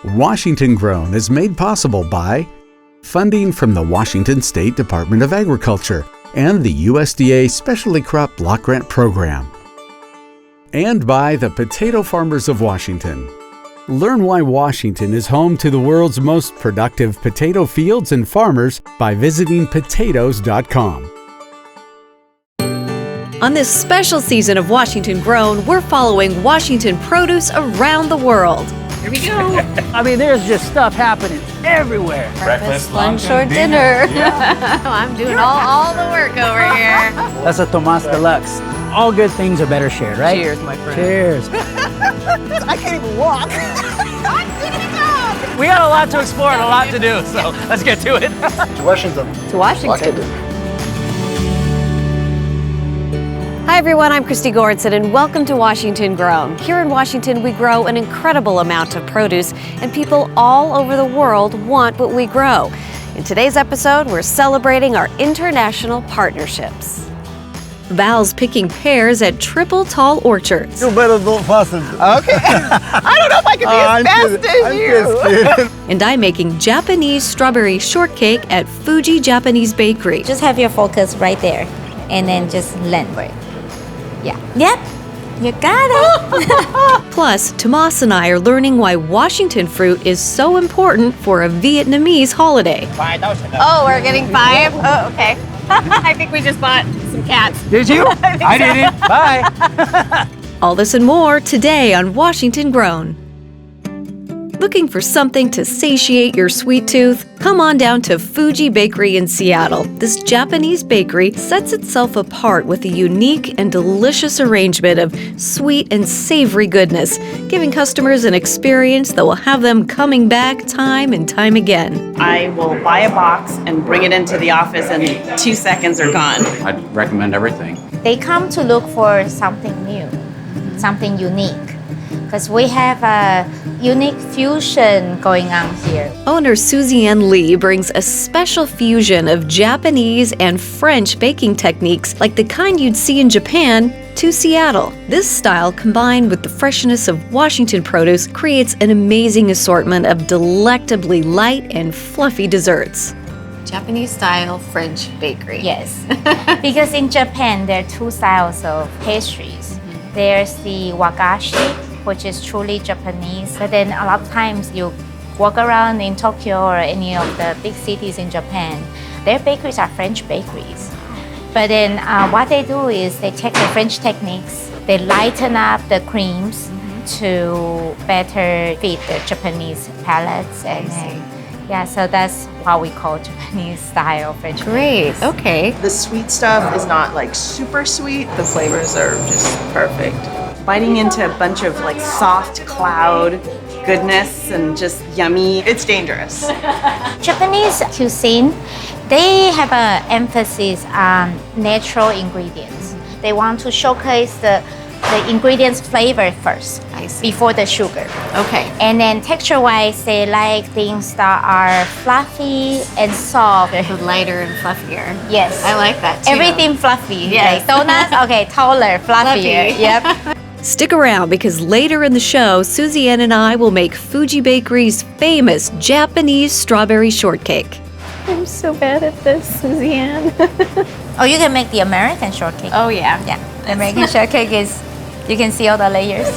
Washington Grown is made possible by funding from the Washington State Department of Agriculture and the USDA Specialty Crop Block Grant Program. And by the Potato Farmers of Washington. Learn why Washington is home to the world's most productive potato fields and farmers by visiting potatoes.com. On this special season of Washington Grown, we're following Washington produce around the world. Here we go. I mean, there's just stuff happening everywhere. Breakfast, lunch, or dinner. Yeah. I'm doing all the work over here. That's a Tomas Deluxe. All good things are better shared, right? Cheers, my friend. Cheers. I can't even walk. We got a lot to explore and a lot to do, so let's get to it. To Washington. To Washington. Hi everyone, I'm Christy Goranson and welcome to Washington Grown. Here in Washington, we grow an incredible amount of produce and people all over the world want what we grow. In today's episode, we're celebrating our international partnerships. Val's picking pears at Triple Tall Orchards. You better go faster. Okay. I don't know if I can be as fast as you. And I'm making Japanese strawberry shortcake at Fuji Japanese Bakery. Just have your focus right there and then just land. Right. Yeah. Yep. You got it. Plus, Tomas and I are learning why Washington fruit is so important for a Vietnamese holiday. Oh, we're getting 5? Oh, okay. I think we just bought some cats. Did you? I didn't. Bye. All this and more today on Washington Grown. Looking for something to satiate your sweet tooth? Come on down to Fuji Bakery in Seattle. This Japanese bakery sets itself apart with a unique and delicious arrangement of sweet and savory goodness, giving customers an experience that will have them coming back time and time again. I will buy a box and bring it into the office and 2 seconds are gone. I'd recommend everything. They come to look for something new, something unique, because we have a unique fusion going on here. Owner Suzie Lee brings a special fusion of Japanese and French baking techniques like the kind you'd see in Japan to Seattle. This style, combined with the freshness of Washington produce, creates an amazing assortment of delectably light and fluffy desserts. Japanese style French bakery. Yes, because in Japan there are 2 styles of pastries. There's the wagashi, which is truly Japanese, but then a lot of times you walk around in Tokyo or any of the big cities in Japan, their bakeries are French bakeries. But then what they do is they take the French techniques, they lighten up the creams to better fit the Japanese palates. And yeah, so that's what we call Japanese style French Great, bakeries. okay. The sweet stuff is not like super sweet. The flavors are just perfect. Biting into a bunch of like soft cloud goodness and just yummy. It's dangerous. Japanese cuisine, they have an emphasis on natural ingredients. They want to showcase the ingredients flavor first before the sugar. Okay. And then texture-wise, they like things that are fluffy and soft. Lighter and fluffier. Yes. I like that too. Everything fluffy. Yes. Like donuts, okay, taller, fluffier. Fluffy. Yep. Stick around because later in the show, Suzie and I will make Fuji Bakery's famous Japanese strawberry shortcake. I'm so bad at this, Suzanne. Oh, you can make the American shortcake. Oh yeah. Yeah, the American shortcake is, you can see all the layers.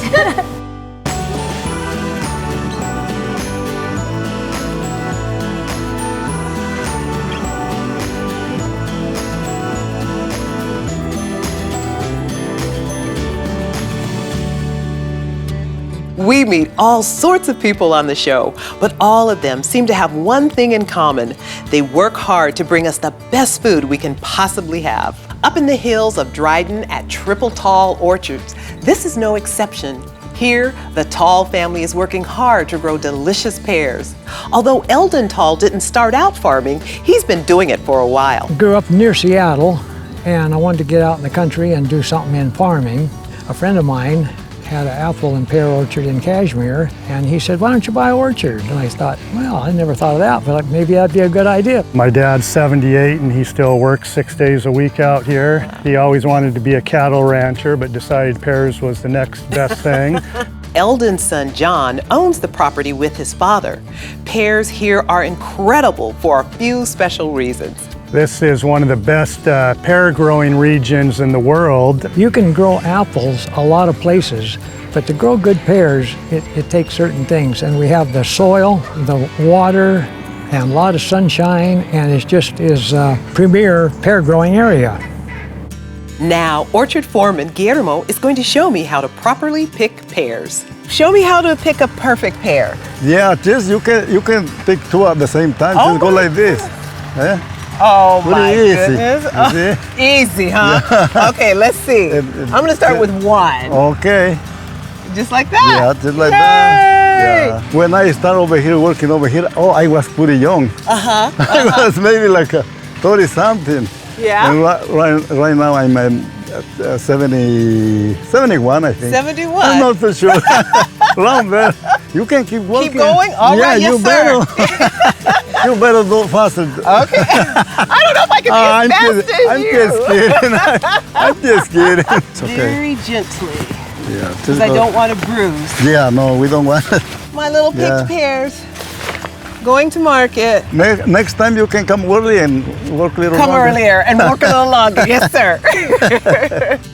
We meet all sorts of people on the show, but all of them seem to have one thing in common. They work hard to bring us the best food we can possibly have. Up in the hills of Dryden at Triple Tall Orchards, this is no exception. Here, the Tall family is working hard to grow delicious pears. Although Eldon Tall didn't start out farming, he's been doing it for a while. Grew up near Seattle, and I wanted to get out in the country and do something in farming. A friend of mine had an apple and pear orchard in Kashmir, and he said, "Why don't you buy an orchard?" And I thought, well, I never thought of that, but maybe that'd be a good idea. My dad's 78 and he still works 6 days a week out here. He always wanted to be a cattle rancher, but decided pears was the next best thing. Eldon's son, John, owns the property with his father. Pears here are incredible for a few special reasons. This is one of the best pear growing regions in the world. You can grow apples a lot of places, but to grow good pears, it takes certain things. And we have the soil, the water, and a lot of sunshine, and it just is a premier pear growing area. Now, orchard foreman Guillermo is going to show me how to properly pick pears. Show me how to pick a perfect pear. Yeah, just you can pick two at the same time. Oh Just go like this. Eh? Oh Pretty my easy. goodness. You Oh, easy, huh? Yeah. Okay, let's see. I'm gonna start with one. Okay. Just like that. Yeah, just like Yay! that. Yeah. When I started over here, working over here, I was pretty young. I was maybe like 30 something. Yeah. And right now I'm 71, I think. 71. I'm not so sure. Around there. You can keep working. Keep going? All yeah, right, you yes, better. You better go faster. Okay. I don't know if I can be as fast as I'm you. just kidding. I'm just kidding. It's okay. Very gently, Yeah. because I don't want to bruise. Yeah, no, we don't want it. My little picked Yeah. pears. Going to market. Next time you can come early and work a little Come longer. earlier and work a little longer. Yes, sir.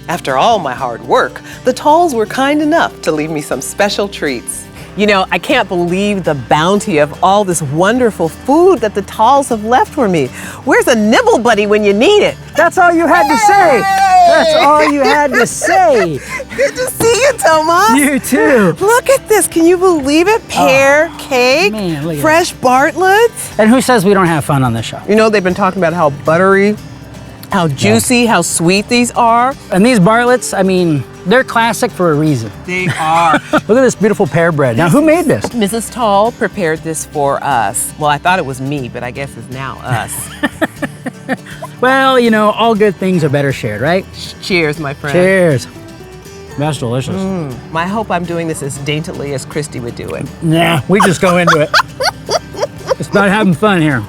After all my hard work, the Talls were kind enough to leave me some special treats. You know, I can't believe the bounty of all this wonderful food that the Talls have left for me. Where's a nibble buddy when you need it? That's all you had to say. That's all you had to say. Good to see you, Tomas. You too. Look at this. Can you believe it? Pear cake, man, look at fresh Bartlett's. And who says we don't have fun on this show? You know, they've been talking about how buttery, how juicy, how sweet these are. And these Bartlett's, I mean, they're classic for a reason. They are. Look at this beautiful pear bread. Now, who made this? Mrs. Tall prepared this for us. Well, I thought it was me, but I guess it's now us. Well, you know, all good things are better shared, right? Cheers, my friend. Cheers. That's delicious. I hope I'm doing this as daintily as Christy would do it. Nah, we just go into it. It's about having fun here.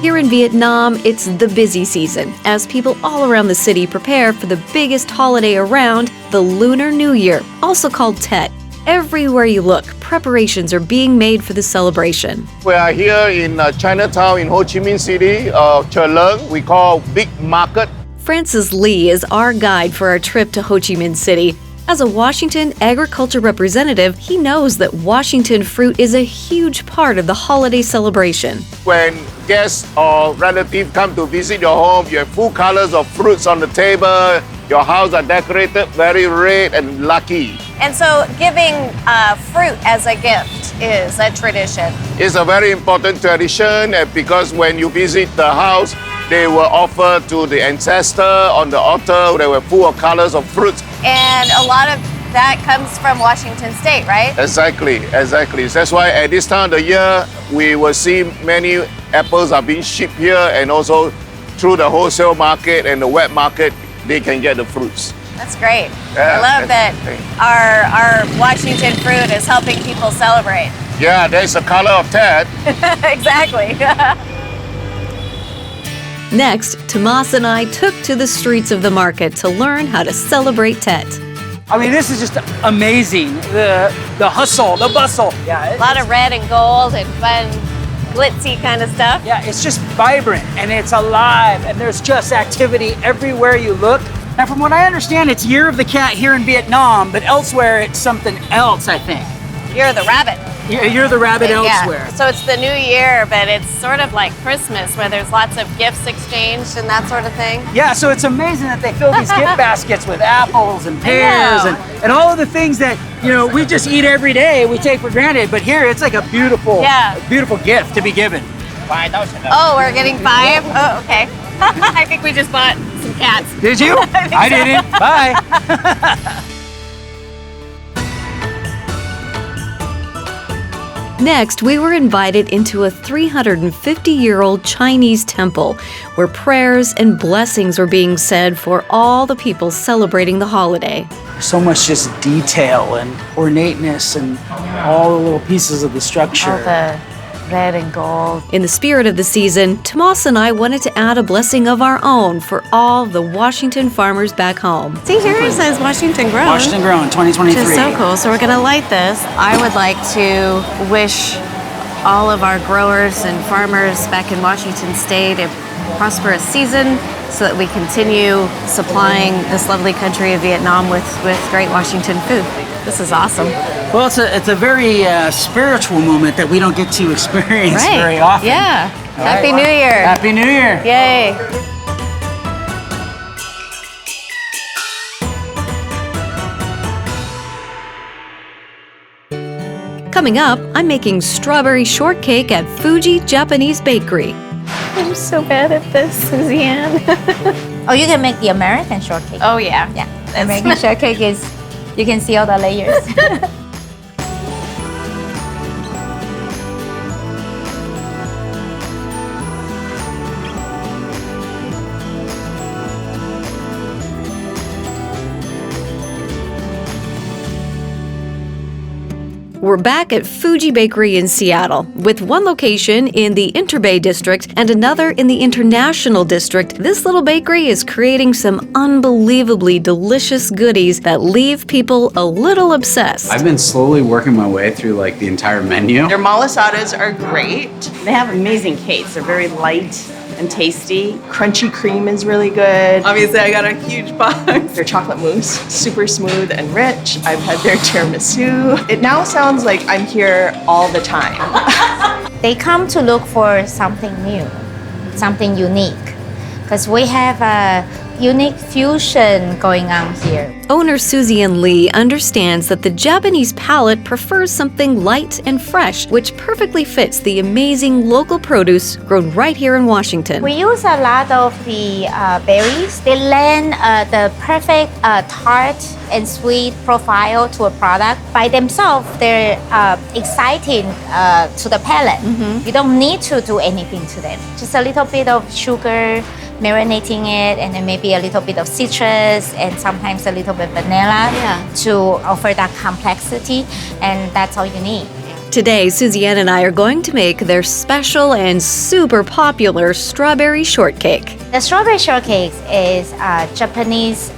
Here in Vietnam, it's the busy season as people all around the city prepare for the biggest holiday around, the Lunar New Year, also called Tet. Everywhere you look, preparations are being made for the celebration. We are here in Chinatown in Ho Chi Minh City, Chợ Lớn, we call Big Market. Francis Lee is our guide for our trip to Ho Chi Minh City. As a Washington agriculture representative, he knows that Washington fruit is a huge part of the holiday celebration. When guests or relatives come to visit your home, you have full colors of fruits on the table, your house are decorated very red and lucky. And so giving fruit as a gift is a tradition. It's a very important tradition because when you visit the house, they will offer to the ancestor on the altar. They were full of colors of fruits. And a lot of that comes from Washington State, right? Exactly. That's why at this time of the year, we will see many apples are being shipped here, and also through the wholesale market and the wet market, they can get the fruits. That's great. Yeah, I love that our Washington fruit is helping people celebrate. Yeah, there's the color of Tet. Exactly. Next, Tomas and I took to the streets of the market to learn how to celebrate Tet. I mean, this is just amazing. The hustle, the bustle. Yeah, A lot of red and gold and fun, glitzy kind of stuff. Yeah, it's just vibrant and it's alive and there's just activity everywhere you look. And from what I understand, it's Year of the Cat here in Vietnam, but elsewhere it's something else, I think. You're the rabbit. You're the rabbit elsewhere. Yeah. So it's the new year, but it's sort of like Christmas where there's lots of gifts exchanged and that sort of thing. Yeah, so it's amazing that they fill these gift baskets with apples and pears and all of the things that, you know, we just eat every day, we take for granted, but here it's like a beautiful, beautiful gift to be given. Oh, we're getting 5? Oh, okay. I think we just bought some cats. Did you? I didn't. Bye. Next, we were invited into a 350-year-old Chinese temple where prayers and blessings were being said for all the people celebrating the holiday. So much just detail and ornateness and all the little pieces of the structure. All the red and gold. In the spirit of the season, Tomas and I wanted to add a blessing of our own for all the Washington farmers back home. See, here it says Washington Grown. Washington Grown 2023. Which is so cool. So we're gonna light this. I would like to wish all of our growers and farmers back in Washington State a prosperous season so that we continue supplying this lovely country of Vietnam with great Washington food. This is awesome. Well, it's a very spiritual moment that we don't get to experience very often. Yeah. Happy New Year. Happy New Year. Yay. Coming up, I'm making strawberry shortcake at Fuji Japanese Bakery. I'm so bad at this, Suzanne. Oh, you can make the American shortcake. Oh, yeah. Yeah. The American shortcake is, you can see all the layers. We're back at Fuji Bakery in Seattle, with one location in the Interbay District and another in the International District. This little bakery is creating some unbelievably delicious goodies that leave people a little obsessed. I've been slowly working my way through like the entire menu. Their malasadas are great. They have amazing cakes. They're very light and tasty. Crunchy cream is really good. Obviously, I got a huge box. Their chocolate mousse, super smooth and rich. I've had their tiramisu. It now sounds like I'm here all the time. They come to look for something new, something unique, because we have a unique fusion going on here. Owner Susie Ann Lee understands that the Japanese palate prefers something light and fresh, which perfectly fits the amazing local produce grown right here in Washington. We use a lot of the berries. They lend the perfect tart and sweet profile to a product. By themselves, they're exciting to the palate. You don't need to do anything to them. Just a little bit of sugar, marinating it, and then maybe a little bit of citrus and sometimes a little bit vanilla to offer that complexity, and that's all you need. Today, Susie Ann and I are going to make their special and super popular strawberry shortcake. The strawberry shortcake is Japanese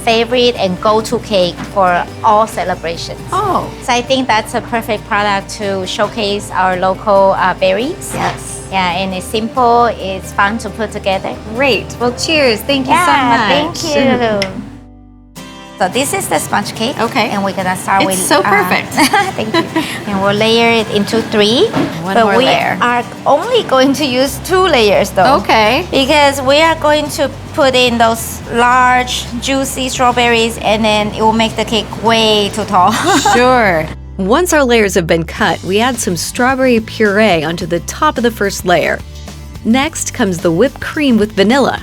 favorite and go-to cake for all celebrations. Oh. So I think that's a perfect product to showcase our local berries. Yes. Yeah, and it's simple, it's fun to put together. Great. Well, cheers. Thank you so much. Thank you. So this is the sponge cake. Okay. And we're gonna start with... It's so perfect. Thank you. And we'll layer it into 3. One but more we layer. are only going to use 2 layers though. Okay. Because we are going to put in those large, juicy strawberries, and then it will make the cake way too tall. Sure. Once our layers have been cut, we add some strawberry puree onto the top of the first layer. Next comes the whipped cream with vanilla.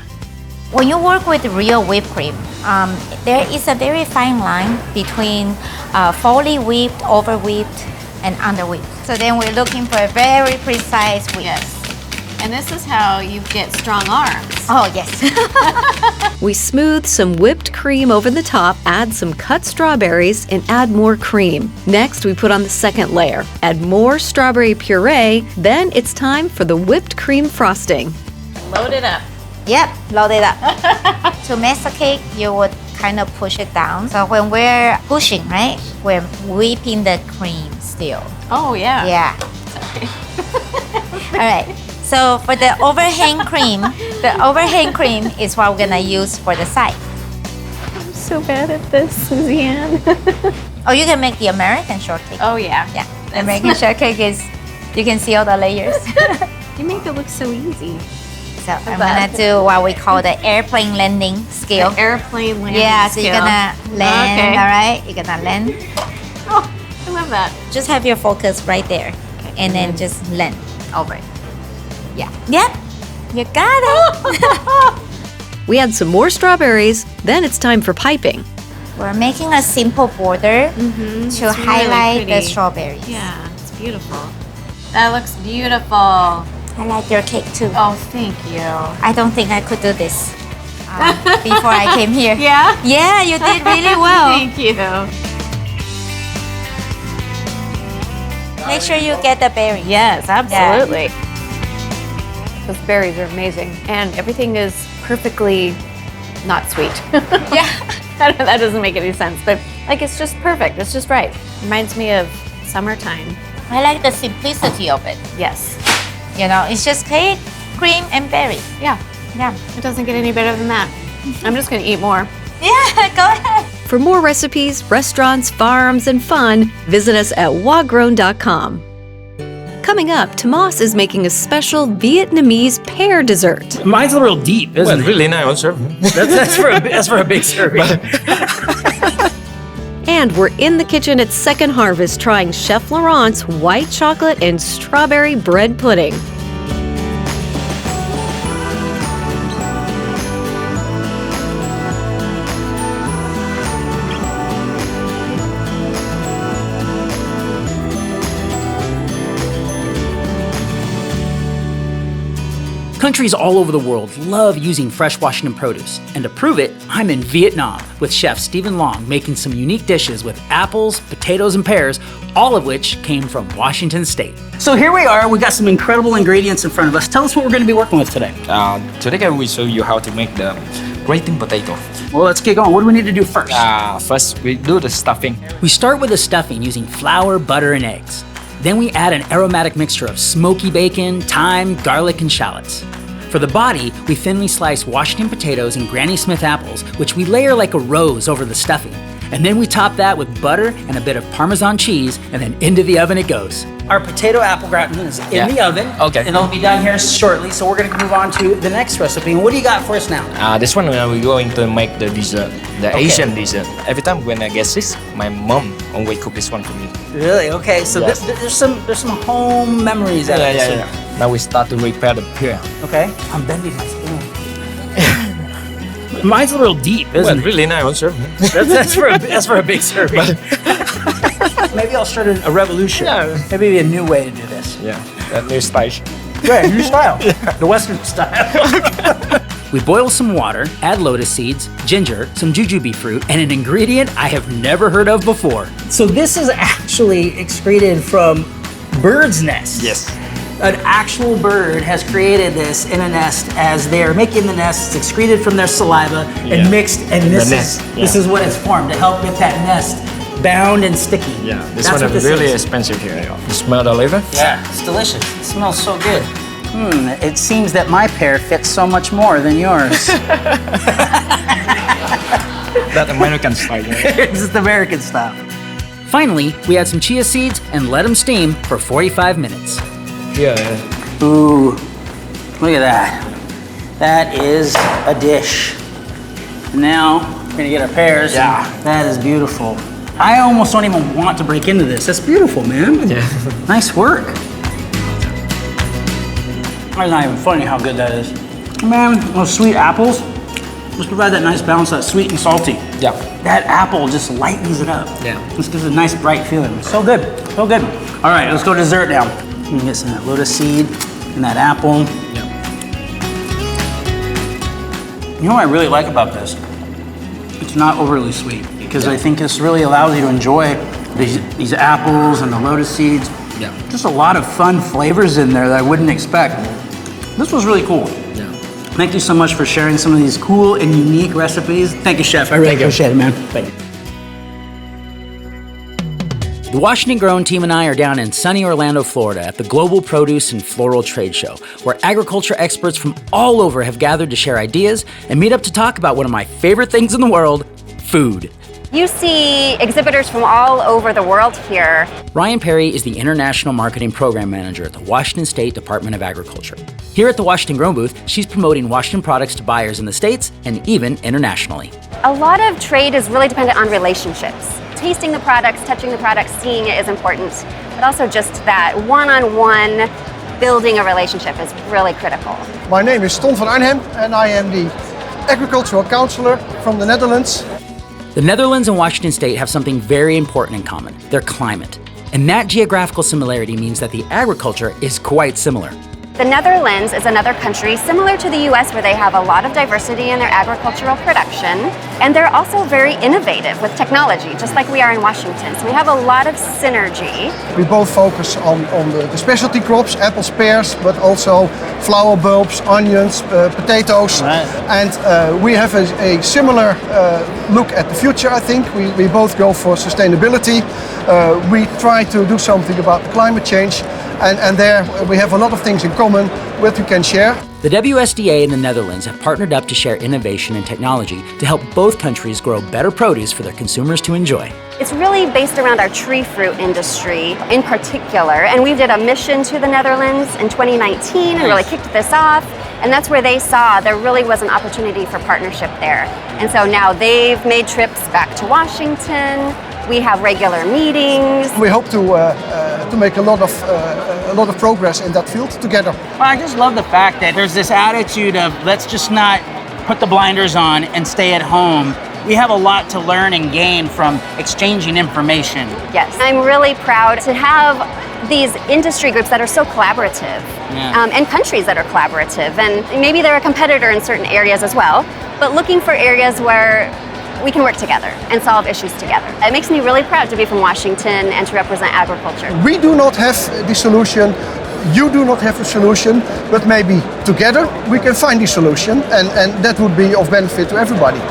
When you work with real whipped cream, there is a very fine line between fully whipped, over whipped, and under whipped. So then we're looking for a very precise whip. Yes. And this is how you get strong arms. Oh, yes. We smooth some whipped cream over the top, add some cut strawberries, and add more cream. Next, we put on the second layer. Add more strawberry puree, then it's time for the whipped cream frosting. Load it up. Yep, load it up. To mix the cake, you would kind of push it down. So when we're pushing, right, we're whipping the cream still. Oh, yeah. Yeah. Sorry. All right. So for the overhang cream is what we're gonna use for the side. I'm so bad at this, Suzanne. Oh, you can make the American shortcake. Oh, yeah. Yeah. The American shortcake is, you can see all the layers. You make it look so easy. So I'm gonna do what we call the airplane landing skill. The airplane landing so skill. you're gonna land, Okay. all right? You're gonna land. Oh, I love that. Just have your focus right there. And then just land over it. Yeah. Yep. You got it. We add some more strawberries, then it's time for piping. We're making a simple border to highlight the strawberries. Yeah, it's beautiful. That looks beautiful. I like your cake too. Oh, thank you. I don't think I could do this before I came here. Yeah? Yeah, you did really well. Thank you. Make sure you get the berries. Yes, absolutely. Those berries are amazing. And everything is perfectly not sweet. Yeah. That doesn't make any sense, but like it's just perfect. It's just right. Reminds me of summertime. I like the simplicity of it. Yes. You know, it's just cake, cream, and berries. Yeah. Yeah. It doesn't get any better than that. I'm just gonna eat more. Yeah, go ahead. For more recipes, restaurants, farms, and fun, visit us at wagrown.com. Coming up, Tomas is making a special Vietnamese pear dessert. Mine's a little deep, isn't it? Really nice, sir. That's for a big serving. And we're in the kitchen at Second Harvest trying Chef Laurent's white chocolate and strawberry bread pudding. Countries all over the world love using fresh Washington produce, and to prove it, I'm in Vietnam with Chef Stephen Long making some unique dishes with apples, potatoes, and pears, all of which came from Washington State. So here we are, we got some incredible ingredients in front of us. Tell us what we're going to be working with today. Today I will show you how to make the grating potato. Well, let's get going. What do we need to do first? First, we do the stuffing. We start with the stuffing using flour, butter, and eggs. Then we add an aromatic mixture of smoky bacon, thyme, garlic, and shallots. For the body, we thinly slice Washington potatoes and Granny Smith apples, which we layer like a rose over the stuffing. And then we top that with butter and a bit of Parmesan cheese, and then into the oven it goes. Our potato apple gratin is in the oven. Okay. And it'll be done here shortly, so we're going to move on to the next recipe. And what do you got for us now? This one we're going to make the dessert, the Asian dessert. Every time when I get sick, my mom always cook this one for me. Really? Okay, so Yes. there's some home memories out of this. Now we start to prepare the pear. Okay. I'm bending my spoon. Mine's a little deep, isn't it? Really nice, sir. That's for a big serving. Maybe I'll start a revolution. Yeah. Maybe a new way to do this. Yeah, that new style. Right, new style. The Western style. We boil some water, add lotus seeds, ginger, some jujube fruit, and an ingredient I have never heard of before. So this is actually excreted from birds' nests. Yes. An actual bird has created this in a nest as they're making the nest. It's excreted from their saliva and mixed, and this is what it's formed to help get that nest bound and sticky. Yeah, this one is really expensive here. You smell the liver? Yeah, it's delicious. It smells so good. It seems that my pear fits so much more than yours. That American style. It's just American style. Finally, we add some chia seeds and let them steam for 45 minutes. Yeah. Ooh, look at that. That is a dish. Now, we're gonna get our pears. Yeah. That is beautiful. I almost don't even want to break into this. That's beautiful, man. Yeah. Nice work. It's not even funny how good that is. Man, those sweet apples just provide that nice balance, that sweet and salty. Yeah. That apple just lightens it up. Yeah. This gives it a nice bright feeling. So good, so good. All right, let's go to dessert now. You can get some of that lotus seed and that apple. Yeah. You know what I really like about this? It's not overly sweet, because I think this really allows you to enjoy these apples and the lotus seeds. Yeah. Just a lot of fun flavors in there that I wouldn't expect. This was really cool. Yeah. Thank you so much for sharing some of these cool and unique recipes. Thank you, Chef. I really appreciate it, man. Thank you. The Washington Grown team and I are down in sunny Orlando, Florida at the Global Produce and Floral Trade Show, where agriculture experts from all over have gathered to share ideas and meet up to talk about one of my favorite things in the world, food. You see exhibitors from all over the world here. Ryan Perry is the International Marketing Program Manager at the Washington State Department of Agriculture. Here at the Washington Grown booth, she's promoting Washington products to buyers in the States and even internationally. A lot of trade is really dependent on relationships. Tasting the products, touching the products, seeing it is important, but also just that one-on-one building a relationship is really critical. My name is Tom van Arnhem and I am the agricultural counselor from the Netherlands. The Netherlands and Washington State have something very important in common, their climate. And that geographical similarity means that the agriculture is quite similar. The Netherlands is another country similar to the US where they have a lot of diversity in their agricultural production, and they're also very innovative with technology, just like we are in Washington. So we have a lot of synergy. We both focus on the specialty crops, apples, pears, but also flower bulbs, onions, potatoes. Right. And we have a similar look at the future, I think. We both go for sustainability. We try to do something about the climate change. And there we have a lot of things in common that we can share. The WSDA and the Netherlands have partnered up to share innovation and technology to help both countries grow better produce for their consumers to enjoy. It's really based around our tree fruit industry in particular, and we did a mission to the Netherlands in 2019 and really kicked this off. And that's where they saw there really was an opportunity for partnership there. And so now they've made trips back to Washington. We have regular meetings. We hope to make a lot of progress in that field together. Well, I just love the fact that there's this attitude of let's just not put the blinders on and stay at home. We have a lot to learn and gain from exchanging information. Yes, I'm really proud to have these industry groups that are so collaborative, and countries that are collaborative, and maybe they're a competitor in certain areas as well, but looking for areas where we can work together and solve issues together. It makes me really proud to be from Washington and to represent agriculture. We do not have the solution, you do not have a solution, but maybe together we can find the solution, and that would be of benefit to everybody.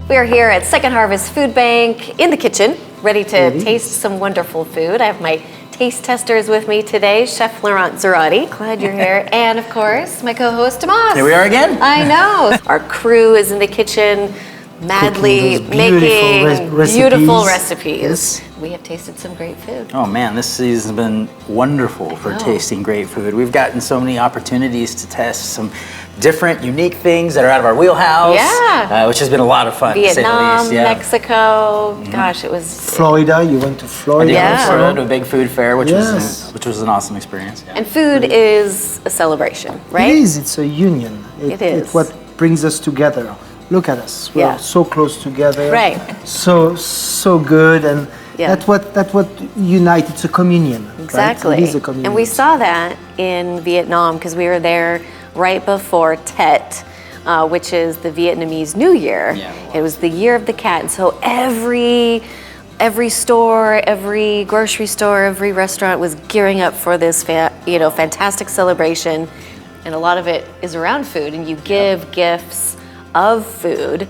We are here at Second Harvest Food Bank in the kitchen, ready to taste some wonderful food. I have my taste testers with me today, Chef Laurent Zerati. Glad you're here. And of course, my co-host Tomas. Here we are again. I know. Our crew is in the kitchen, madly making beautiful recipes. Yes. We have tasted some great food. Oh man, this season's been wonderful for tasting great food. We've gotten so many opportunities to test some different, unique things that are out of our wheelhouse, which has been a lot of fun. Vietnam, to say the least. Mexico, gosh, it was... Florida, you went to Florida. I did Florida to a big food fair, which was an awesome experience. And food is a celebration, right? It is, it's a union. It is. It's what brings us together. Look at us, we're so close together. Right. So good, and that's what unites, it's a communion. Exactly. Right? It is a communion. And we saw that in Vietnam because we were there right before Tet, which is the Vietnamese New Year. It was the year of the cat, and so every store, every grocery store, every restaurant was gearing up for this fantastic celebration, and a lot of it is around food, and you give gifts of food,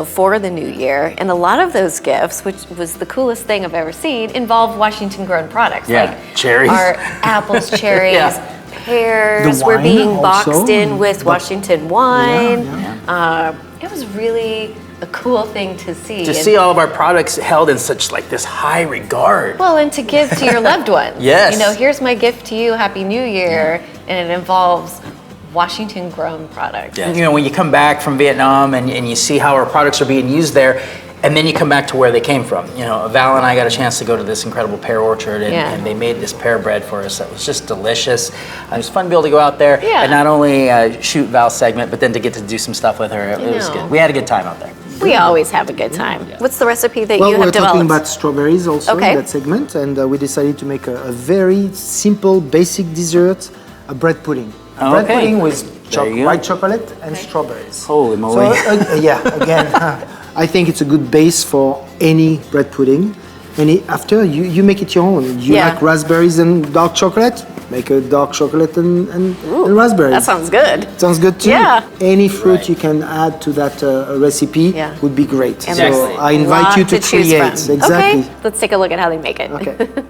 for the new year, and a lot of those gifts, which was the coolest thing I've ever seen, involved Washington-grown products, like cherries, our apples, cherries. Pears were being boxed in with Washington wine. It was really a cool thing to see. To see all of our products held in such this high regard. Well, and to give to your loved ones. Yes. Here's my gift to you, Happy New Year, and it involves Washington-grown products. Yeah. When you come back from Vietnam and you see how our products are being used there, and then you come back to where they came from. Val and I got a chance to go to this incredible pear orchard, and they made this pear bread for us that was just delicious. It was fun to be able to go out there and not only shoot Val's segment, but then to get to do some stuff with her. It was good. We had a good time out there. We always have a good time. What's the recipe that you have developed? We're talking about strawberries also in that segment, and we decided to make a very simple, basic dessert, a bread pudding. Bread pudding with white chocolate and strawberries. Holy moly. So, again, I think it's a good base for any bread pudding. And after, you make it your own. You like raspberries and dark chocolate? Make a dark chocolate and raspberries. That sounds good. Sounds good too. Yeah. Any fruit you can add to that recipe would be great. And so I invite you to create. Exactly. Okay, let's take a look at how they make it. Okay.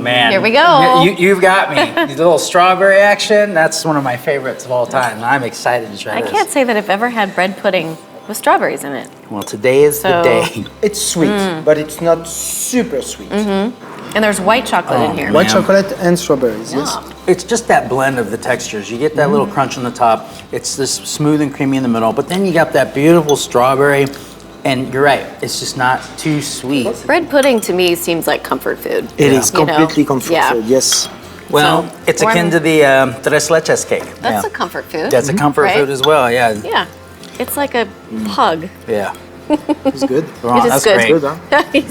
man. Here we go. You've got me. The little strawberry action, that's one of my favorites of all time. I'm excited to try I this. can't say that I've ever had bread pudding with strawberries in it. Well, today is the day. It's sweet, but it's not super sweet. And there's white chocolate in here. White chocolate and strawberries, yes. It's just that blend of the textures. You get that little crunch on the top. It's this smooth and creamy in the middle, but then you got that beautiful strawberry. And you're right, it's just not too sweet. Bread pudding to me seems like comfort food. It is completely comfort food, yes. Well, it's akin to the tres leches cake. That's a comfort food. That's a comfort food as well, yeah. Yeah, it's like a hug. Yeah. It's good. It is that's good. great. Huh?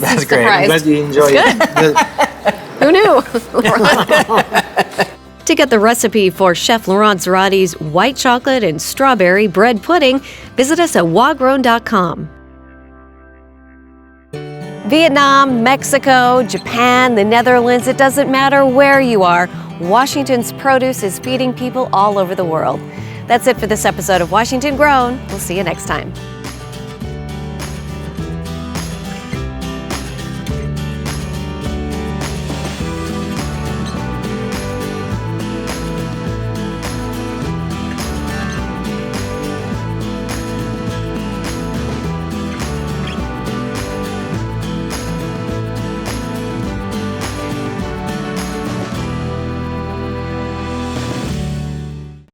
That's great. I'm glad you enjoy it. Who knew? To get the recipe for Chef Laurent Zerati's white chocolate and strawberry bread pudding, visit us at wagrown.com. Vietnam, Mexico, Japan, the Netherlands, it doesn't matter where you are, Washington's produce is feeding people all over the world. That's it for this episode of Washington Grown. We'll see you next time.